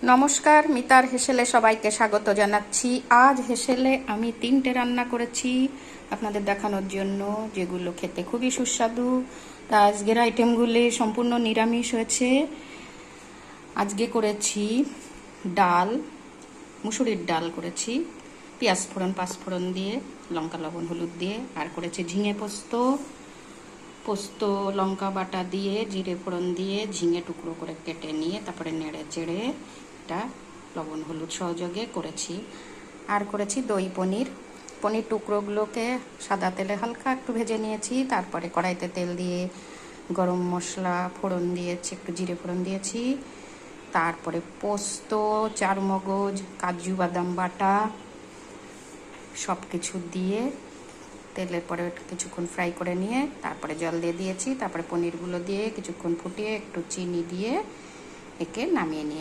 নমস্কার, মিতার হেসেলে সবাইকে স্বাগত জানাচ্ছি। আজ হেসেলে আমি 3টে রান্না করেছি আপনাদের দেখানোর জন্য, যেগুলো খেতে খুবই সুস্বাদু। তা আজকের আইটেমগুলি সম্পূর্ণ নিরামিষ হয়েছে। আজকে করেছি ডাল, মুসুরির ডাল করেছি পেঁয়াজ ফোড়ন পাঁচফোড়ন দিয়ে, লঙ্কা লবণ হলুদ দিয়ে। আর করেছি ঝিঙে পোস্ত, পোস্ত লঙ্কা বাটা দিয়ে, জিরে ফোড়ন দিয়ে, ঝিঙে টুকরো করে কেটে নিয়ে তারপরে নেড়ে চেড়ে এটা লবণ হলুদ সহযোগে করেছি। আর করেছি দই পনির। পনির টুকরোগুলোকে সাদা তেলে হালকা একটু ভেজে নিয়েছি, তারপরে কড়াইতে তেল দিয়ে গরম মশলা ফোড়ন দিয়েছি, একটু জিরে ফোড়ন দিয়েছি, তারপরে পোস্ত, চারমগজ, কাজু বাদাম বাটা সব কিছু দিয়ে তেলের পরে কিছুক্ষণ ফ্রাই করে নিয়ে তারপরে জল দিয়ে দিয়েছি। তারপরে পনিরগুলো দিয়ে কিছুক্ষণ ফুটিয়ে একটু চিনি দিয়ে একে নামিয়ে নিয়ে